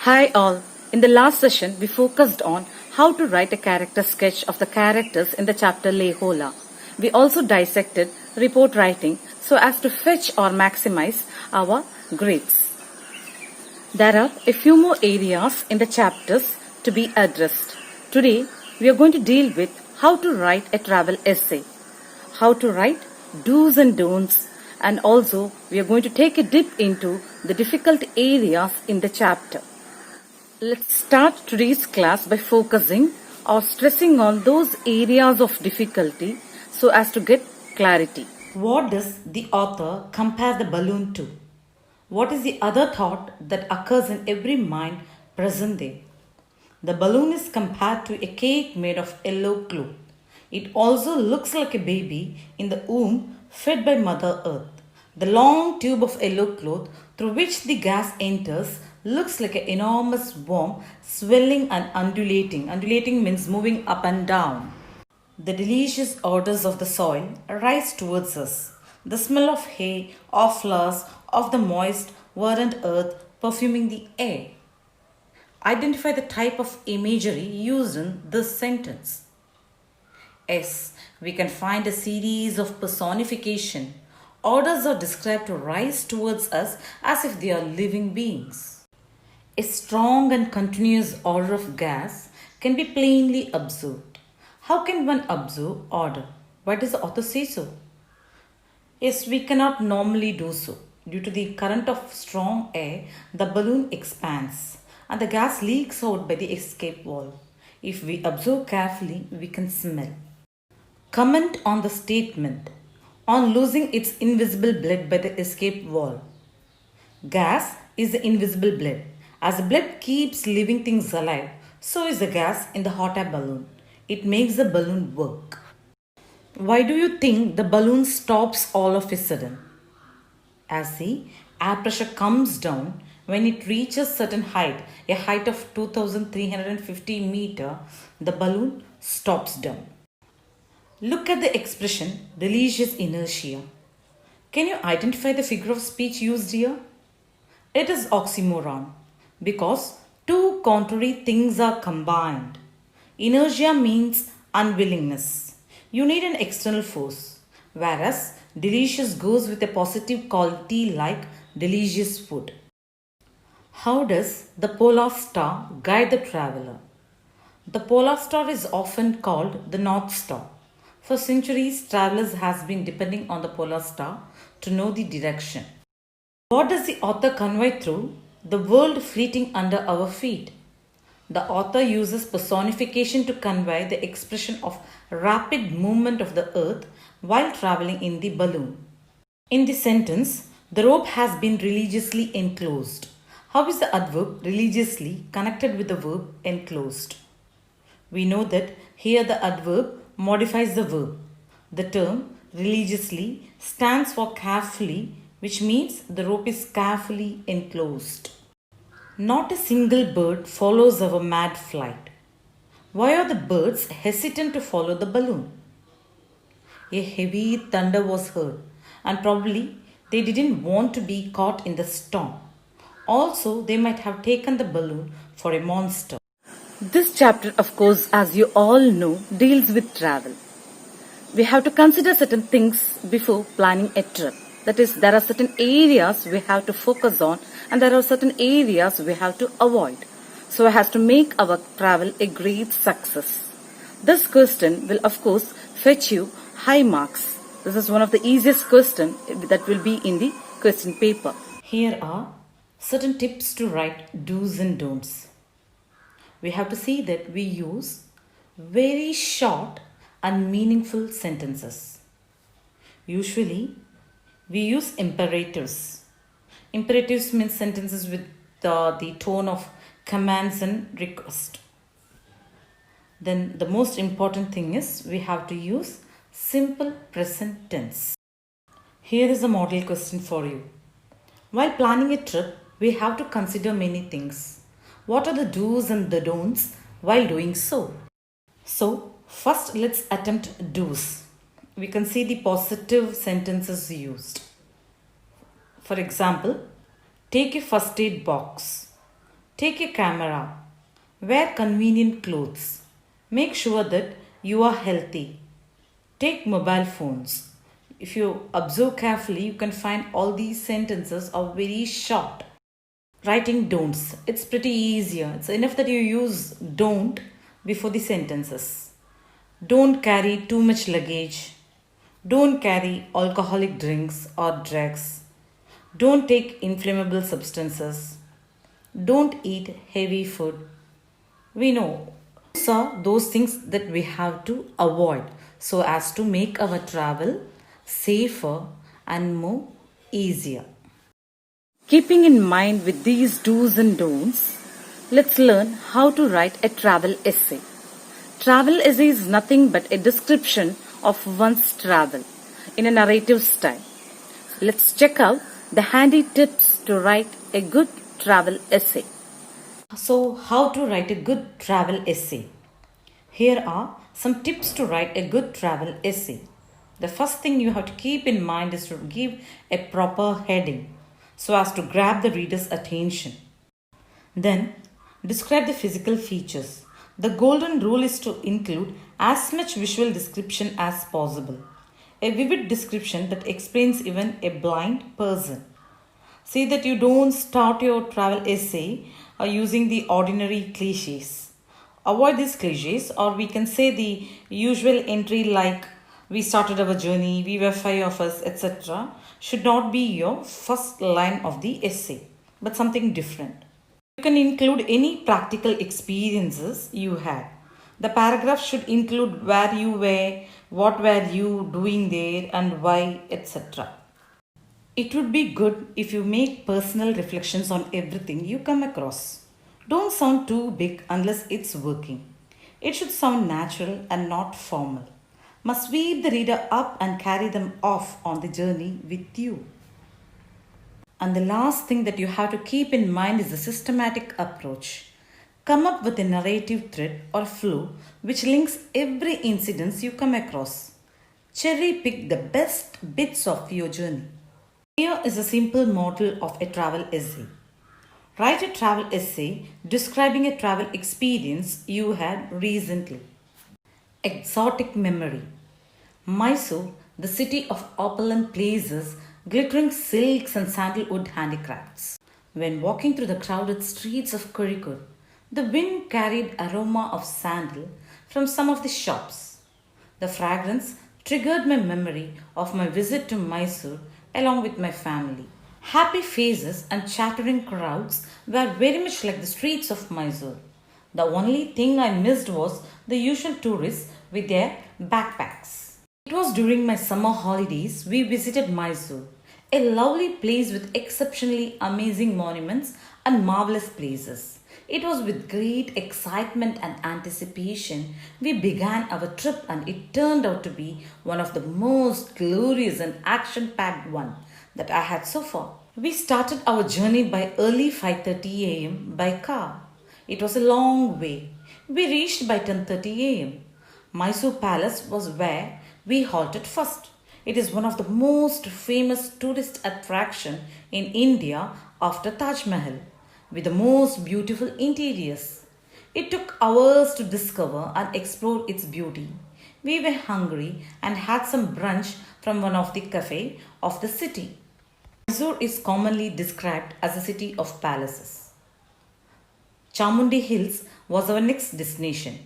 Hi all. In the last session, we focused on how to write a character sketch of the characters in the chapter Le Horla. We also dissected report writing so as to fetch or maximize our grades. There are a few more areas in the chapters to be addressed. Today, we are going to deal with how to write a travel essay, how to write do's and don'ts, and also we are going to take a dip into the difficult areas in the chapter. Let's start today's class by focusing or stressing on those areas of difficulty so as to get clarity. What does the author compare the balloon to? What is the other thought that occurs in every mind present there? The balloon is compared to a cake made of yellow cloth. It also looks like a baby in the womb fed by Mother Earth. The long tube of yellow cloth through which the gas enters looks like an enormous worm swelling and undulating. Undulating means moving up and down. The delicious odors of the soil rise towards us. The smell of hay, of flowers, of the moist, verdant earth perfuming the air. Identify the type of imagery used in this sentence. Yes, we can find a series of personification. Orders are described to rise towards us as if they are living beings. A strong and continuous order of gas can be plainly observed. How can one observe order? Why does the author say so? Yes, we cannot normally do so. Due to the current of strong air, the balloon expands and the gas leaks out by the escape valve. If we observe carefully, we can smell. Comment on the statement on losing its invisible blood by the escape valve. Gas is the invisible blood. As the blood keeps living things alive, so is the gas in the hot air balloon. It makes the balloon work. Why do you think the balloon stops all of a sudden? As the air pressure comes down, when it reaches certain height, a height of 2350 meter, the balloon stops down. Look at the expression delicious inertia. Can you identify the figure of speech used here? It is oxymoron because two contrary things are combined. Inertia means unwillingness. You need an external force, whereas delicious goes with a positive quality like delicious food. How does the polar star guide the traveler? The polar star is often called the North Star. For centuries, travelers have been depending on the polar star to know the direction. What does the author convey through the world fleeting under our feet? The author uses personification to convey the expression of rapid movement of the earth while traveling in the balloon. In the sentence, the rope has been religiously enclosed. How is the adverb religiously connected with the verb enclosed? We know that here the adverb modifies the verb. The term religiously stands for carefully, which means the rope is carefully enclosed. Not a single bird follows our mad flight. Why are the birds hesitant to follow the balloon? A heavy thunder was heard, and probably they didn't want to be caught in the storm. Also, they might have taken the balloon for a monster. This chapter, of course, as you all know, deals with travel. We have to consider certain things before planning a trip. That is, there are certain areas we have to focus on and there are certain areas we have to avoid. So as to make our travel a great success. This question will, of course, fetch you high marks. This is one of the easiest questions that will be in the question paper. Here are certain tips to write do's and don'ts. We have to see that we use very short and meaningful sentences. Usually, we use imperatives. Imperatives means sentences with the tone of commands and request. Then the most important thing is we have to use simple present tense. Here is a model question for you. While planning a trip, we have to consider many things. What are the do's and the don'ts while doing so? So, first let's attempt do's. We can see the positive sentences used. For example, take a first aid box. Take a camera. Wear convenient clothes. Make sure that you are healthy. Take mobile phones. If you observe carefully, you can find all these sentences are very short. Writing don'ts. It's pretty easier. It's enough that you use don't before the sentences. Don't carry too much luggage. Don't carry alcoholic drinks or drugs. Don't take inflammable substances. Don't eat heavy food. We know those are those things that we have to avoid so as to make our travel safer and more easier. Keeping in mind with these do's and don'ts, let's learn how to write a travel essay. Travel essay is nothing but a description of one's travel in a narrative style. Let's check out the handy tips to write a good travel essay. So, how to write a good travel essay? Here are some tips to write a good travel essay. The first thing you have to keep in mind is to give a proper heading so as to grab the reader's attention. Then, describe the physical features. The golden rule is to include as much visual description as possible. A vivid description that explains even a blind person. See that you don't start your travel essay using the ordinary cliches. Avoid these cliches, or we can say the usual entry like we started our journey, we were 5 of us, etc. should not be your first line of the essay, but something different. You can include any practical experiences you had. The paragraph should include where you were, what were you doing there, and why, etc. It would be good if you make personal reflections on everything you come across. Don't sound too big unless it's working. It should sound natural and not formal. Must sweep the reader up and carry them off on the journey with you. And the last thing that you have to keep in mind is the systematic approach. Come up with a narrative thread or flow which links every incident you come across. Cherry pick the best bits of your journey. Here is a simple model of a travel essay. Write a travel essay describing a travel experience you had recently. Exotic memory. Mysore, the city of opulent places, glittering silks and sandalwood handicrafts. When walking through the crowded streets of Kozhikode, the wind carried aroma of sandal from some of the shops. The fragrance triggered my memory of my visit to Mysore along with my family. Happy faces and chattering crowds were very much like the streets of Mysore. The only thing I missed was the usual tourists with their backpacks. It was during my summer holidays we visited Mysore, a lovely place with exceptionally amazing monuments and marvelous places. It was with great excitement and anticipation we began our trip, and it turned out to be one of the most glorious and action-packed one that I had so far. We started our journey by early 5:30 a.m. by car. It was a long way. We reached by 10:30 a.m. Mysore Palace was where we halted first. It is one of the most famous tourist attraction in India after Taj Mahal, with the most beautiful interiors. It took hours to discover and explore its beauty. We were hungry and had some brunch from one of the cafes of the city. Mysore is commonly described as a city of palaces. Chamundi Hills was our next destination.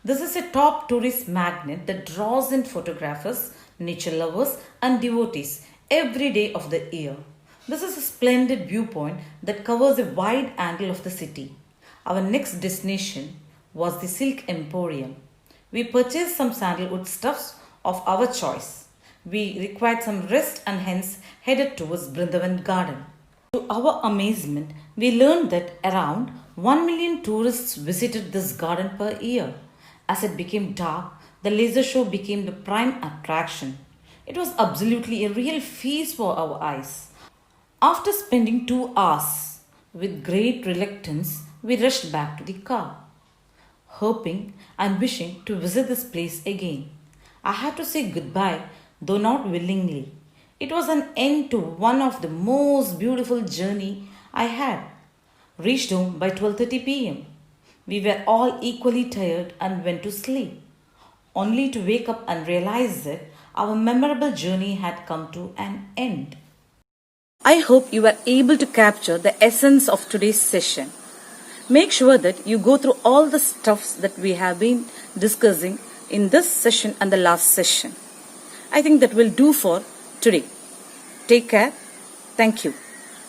This is a top tourist magnet that draws in photographers, nature lovers, and devotees every day of the year. This is a splendid viewpoint that covers a wide angle of the city. Our next destination was the Silk Emporium. We purchased some sandalwood stuffs of our choice. We required some rest and hence headed towards Brindavan Garden. To our amazement, we learned that around 1 million tourists visited this garden per year. As it became dark, the laser show became the prime attraction. It was absolutely a real feast for our eyes. After spending 2 hours, with great reluctance, we rushed back to the car, hoping and wishing to visit this place again. I had to say goodbye, though not willingly. It was an end to one of the most beautiful journey I had. reached home by 12:30 p.m. We were all equally tired and went to sleep, only to wake up and realize that our memorable journey had come to an end. I hope you were able to capture the essence of today's session. Make sure that you go through all the stuffs that we have been discussing in this session and the last session. I think that will do for today. Take care. Thank you.